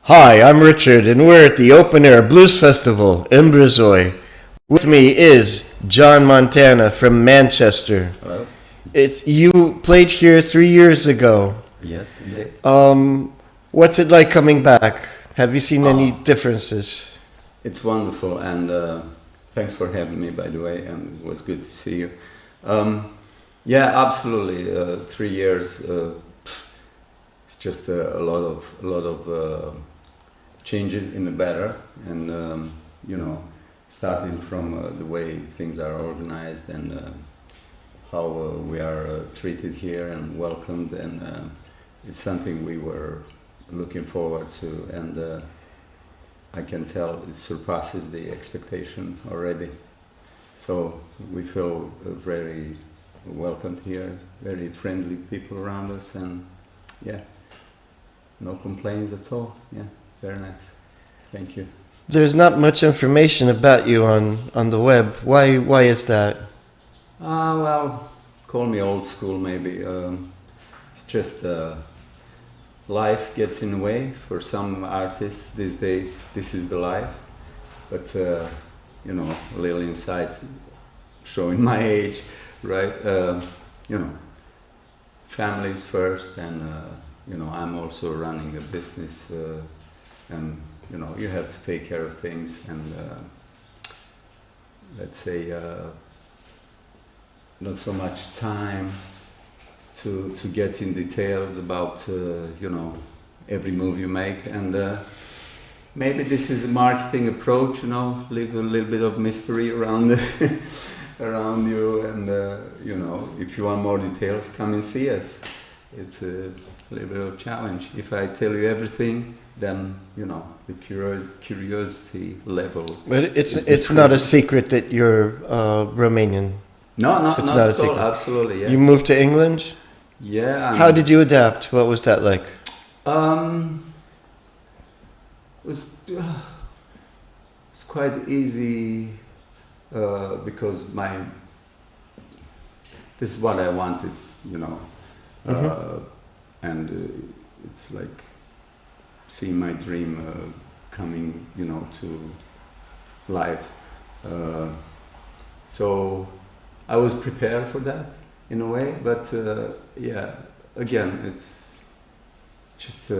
Hi, I'm Richard, and we're at the Open Air Blues Festival in Brezoi. With me is John Montana from Manchester. Hello. You played here 3 years ago. Yes, indeed. What's it like coming back? Have you seen any Oh. differences? It's wonderful, and thanks for having me, by the way, and it was good to see you. Yeah, absolutely. 3 years. It's just a lot of changes in the better, and starting from the way things are organized and how we are treated here and welcomed, and it's something we were looking forward to, and I can tell it surpasses the expectation already. So we feel very welcomed here, very friendly people around us, and yeah, no complaints at all. Yeah, very nice. Thank you. There's not much information about you on the web. Why is that? Well, call me old school maybe. It's just life gets in the way for some artists these days. This is the life, but a little insight showing my age, right? Families first, and I'm also running a business, and you have to take care of things, and let's say not so much time to get in details about every move you make, and maybe this is a marketing approach, leave a little bit of mystery around around you, and if you want more details, come and see us. It's a little bit of a challenge. If I tell you everything, then the curiosity level. But it's not a secret that you're Romanian. No, It's not not a at all. secret. Absolutely, yeah. You moved to England? Yeah. How did you adapt? What was that like? It's quite easy because this is what I wanted, and it's like seeing my dream coming, to life. So I was prepared for that in a way, but yeah, again, it's just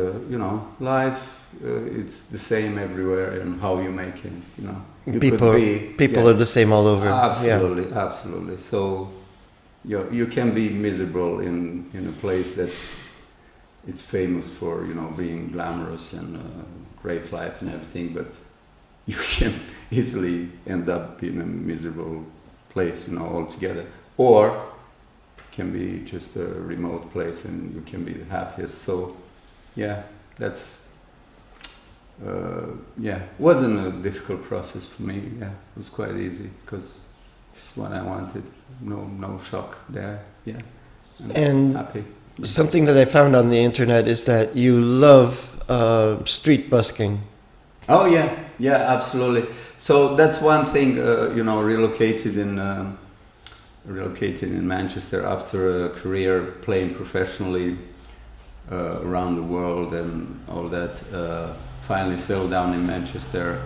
life. It's the same everywhere, and how you make it. You People are the same all over. Absolutely, Yeah. absolutely. So you can be miserable in a place that it's famous for being glamorous and great life and everything, but you can easily end up in a miserable place altogether, or it can be just a remote place and you can be the happiest. So yeah, that's wasn't a difficult process for me. Yeah, it was quite easy because this is what I wanted. No shock there. Yeah, And happy. something that I found on the internet is that you love street busking. Oh yeah, absolutely. So that's one thing. Relocated in Manchester after a career playing professionally around the world and all that. Finally settled down in Manchester,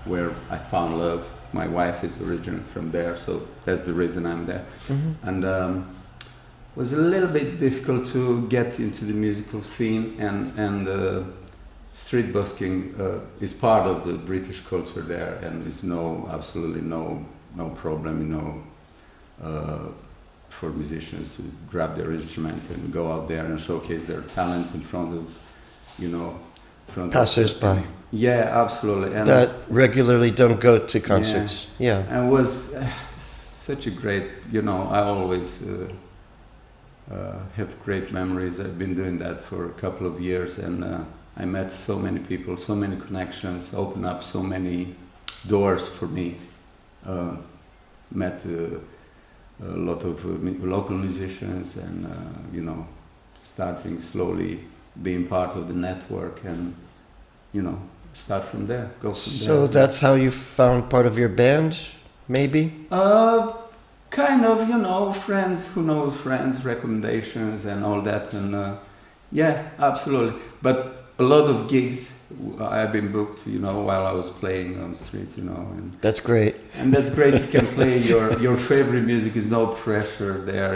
where I found love. My wife is originally from there, so that's the reason I'm there. Mm-hmm. And was a little bit difficult to get into the musical scene, and street busking is part of the British culture there, and it's absolutely no problem, for musicians to grab their instrument and go out there and showcase their talent in front of, Passers-by. Yeah, absolutely. And that regularly don't go to concerts. Yeah. and it was such a great, I always have great memories. I've been doing that for a couple of years, and I met so many people, so many connections, opened up so many doors for me. Met a lot of local musicians, and starting slowly being part of the network, and start from there, go from there. So that's how you found part of your band, maybe? Kind of, friends who know friends, recommendations and all that, and yeah, absolutely. But a lot of gigs I've been booked, while I was playing on the street, and That's great. that's great. You can play your favorite music. There's no pressure there,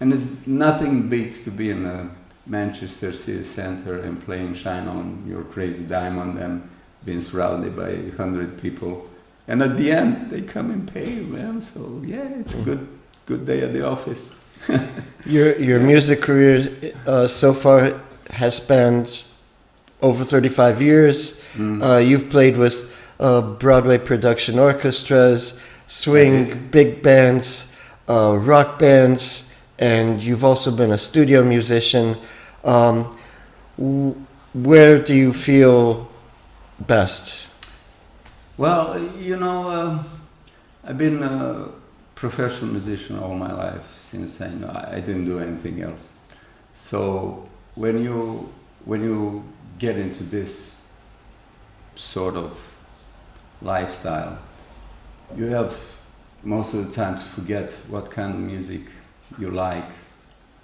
and there's nothing beats to be in a Manchester city center and playing "Shine On Your Crazy Diamond" and being surrounded by 100 people, and at the end they come and pay you, man. So yeah, it's a good day at the office. Your music career so far has spanned over 35 years. You've played with Broadway production orchestras, swing big bands, rock bands, and you've also been a studio musician. Where do you feel best? Well, I've been a professional musician all my life since I didn't do anything else. So when you get into this sort of lifestyle, you have most of the time to forget what kind of music you like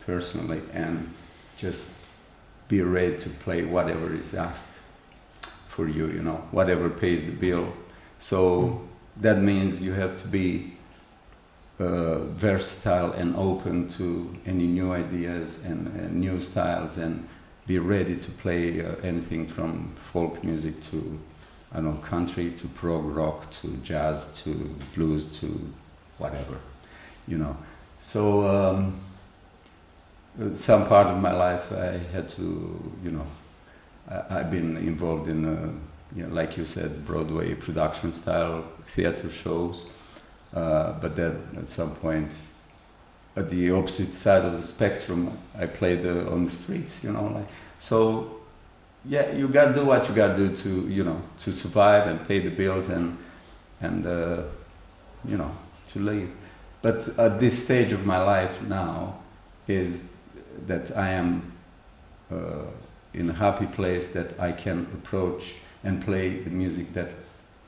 personally and just be ready to play whatever is asked for you, whatever pays the bill. So that means you have to be versatile and open to any new ideas and new styles, and be ready to play anything from folk music to, country, to prog rock, to jazz, to blues, to whatever, So some part of my life I had to, I've been involved in, like you said, Broadway production style theater shows, but then at some point, at the opposite side of the spectrum, I played on the streets, So, yeah, you gotta do what you gotta do to survive and pay the bills and to live. But at this stage of my life now is that I am in a happy place that I can approach and play the music that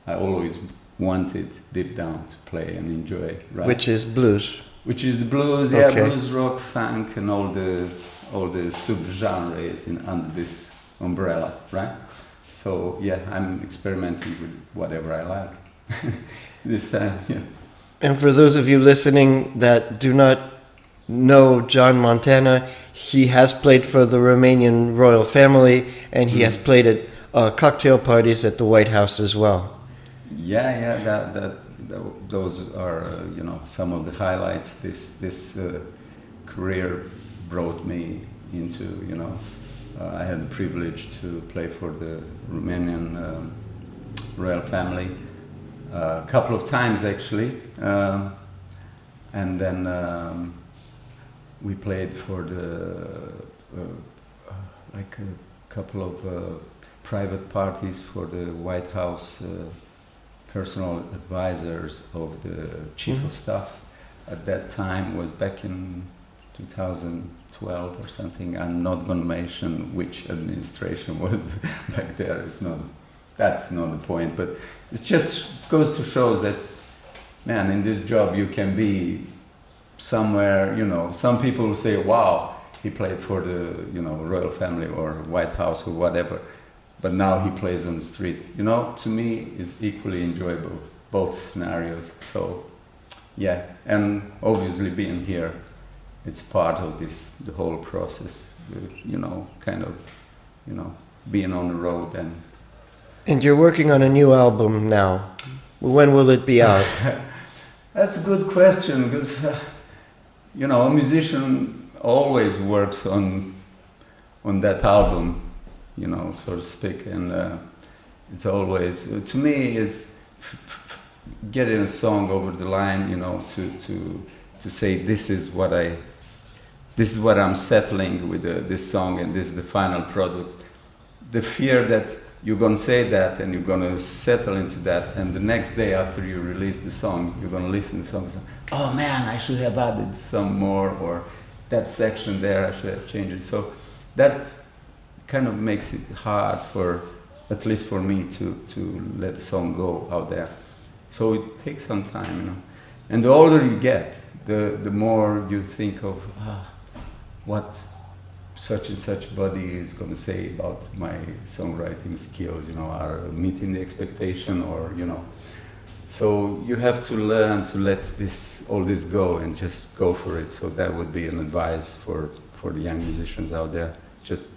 I always wanted deep down to play and enjoy, right? Which is blues. Which is the blues, yeah, okay. Blues, rock, funk, and all the sub-genres under this umbrella, right? So yeah, I'm experimenting with whatever I like this time. Yeah. And for those of you listening that do not know John Montana, he has played for the Romanian royal family, and he has played at cocktail parties at the White House as well. Yeah, those are some of the highlights. This career brought me into I had the privilege to play for the Romanian royal family a couple of times actually, and then we played for the like a couple of private parties for the White House personal advisors of the chief of staff. At that time was back in 2012 or something. I'm not going to mention which administration was back there. That's not the point, but it just goes to show that, man, in this job you can be somewhere, some people will say, wow, he played for the, royal family or White House or whatever, but now he plays on the street. To me, it's equally enjoyable, both scenarios. So, yeah, and obviously being here, it's part of the whole process, being on the road. And you're working on a new album now. When will it be out? That's a good question, because, a musician always works on that album, so to speak, and it's always, to me, is getting a song over the line, to say this is what I'm settling with this song, and this is the final product. The fear that you're gonna say that and you're gonna settle into that, and the next day after you release the song, you're gonna listen to the song and say, oh man, I should have added some more, or that section there, I should have changed it. So that kind of makes it hard at least for me, to let the song go out there. So it takes some time, And the older you get, the more you think of what such and such body is going to say about my songwriting skills, are meeting the expectation, or, So you have to learn to let all this go and just go for it. So that would be an advice for the young musicians out there. Just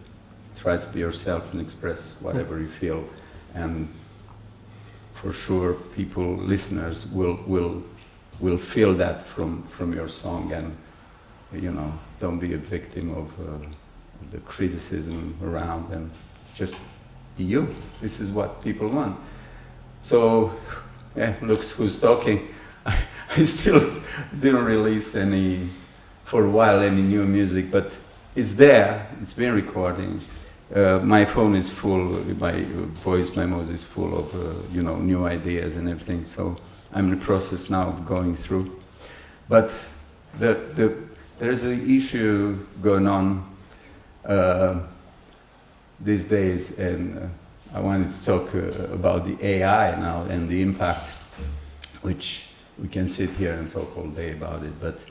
try to be yourself and express whatever you feel. And for sure, listeners will feel that from your song, and don't be a victim of the criticism around, and just be you. This is what people want. So, look who's talking. I still didn't release for a while, any new music, but it's there. It's been recording. My phone is full. My voice memos is full of new ideas and everything. So I'm in the process now of going through. But there's an issue going on these days, and I wanted to talk about the AI now and the impact, which we can sit here and talk all day about it. But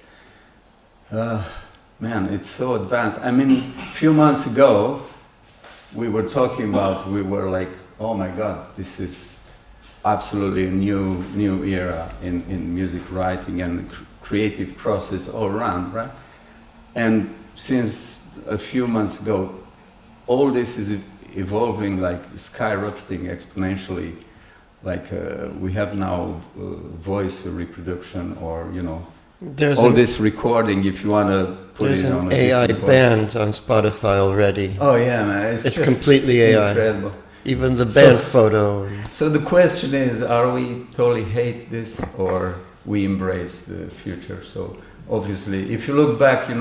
man, it's so advanced. I mean, a few months ago, we were like, oh my God, this is absolutely a new era in music writing and creative process all around, right? And since a few months ago, all this is evolving, like skyrocketing exponentially. Like we have now voice reproduction, or there's all this recording. If you want to put it on an AI band on Spotify already. Oh yeah, man! It's completely AI. Incredible. Even the band photo. So the question is, are we totally hate this, or we embrace the future? So obviously, if you look back, in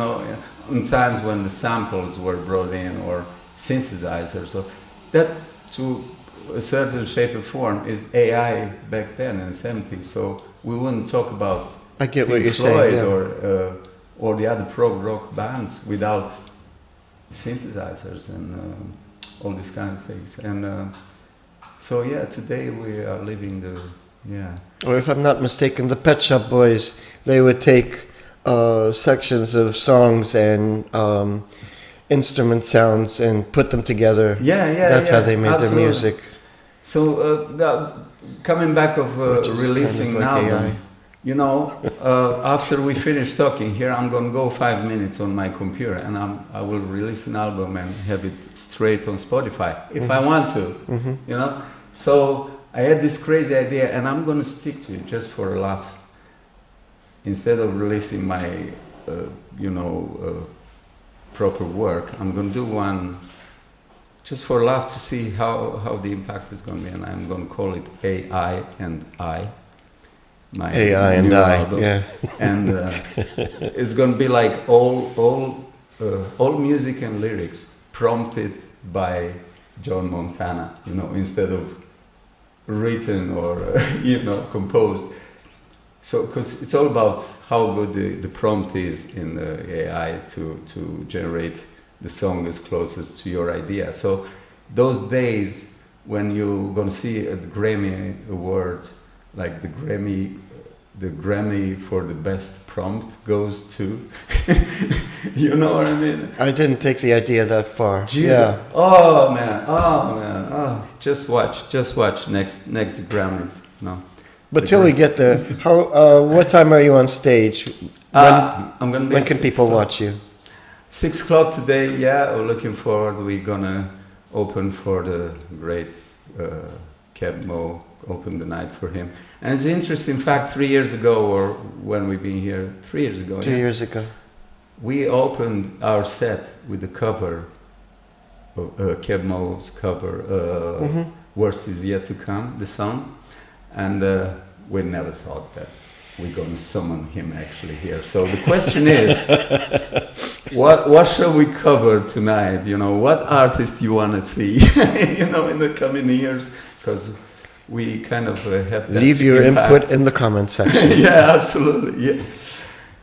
times when the samples were brought in, or synthesizers, so that to a certain shape or form is AI back then in the 70s. So we wouldn't talk about I get what you're Floyd saying, yeah. or the other prog rock bands without synthesizers and all these kind of things. And so yeah, today we are living Or if I'm not mistaken, the Pet Shop Boys, they would take sections of songs and instrument sounds and put them together. That's how they made absolutely. their music. So now, coming back of releasing kind of like an album, after we finish talking here, I'm gonna go 5 minutes on my computer, and I will release an album and have it straight on Spotify if I want to, So I had this crazy idea, and I'm gonna stick to it just for a laugh. Instead of releasing my, proper work, I'm gonna do one just for a laugh to see how the impact is gonna be, and I'm gonna call it AI and I. My AI and I, album. yeah. And it's gonna be like all music and lyrics prompted by John Montana, instead of written or composed. So, because it's all about how good the prompt is in the AI to generate the song as closest to your idea. So, those days when you're gonna see at the Grammy Awards, like the Grammy for the best prompt goes to, you know what I mean? I didn't take the idea that far. Jesus. Yeah. Oh man. Just watch next Grammys. No. But till we get there, what time are you on stage? I'm gonna be when can people watch you? 6 o'clock today. Yeah, we're looking forward. We're gonna open for the great Keb Mo. Open the night for him. And it's an interesting fact. 3 years ago, or when we've been here, 3 years ago. 2 years ago. We opened our set with the cover, Keb Mo's cover, Worst Is Yet to Come, the song. And we never thought that we're going to summon him actually here. So the question is, what shall we cover tonight? What artist you want to see, in the coming years? Because we kind of have that Leave your impact. input in the comment section. Yeah, absolutely.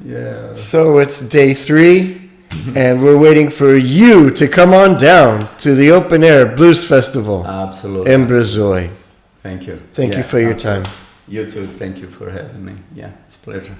Yeah. So it's day 3, and we're waiting for you to come on down to the Open Air Blues Festival. Absolutely. In Brezoi. Thank you. Thank you for your time. You too. Thank you for having me. Yeah, it's a pleasure.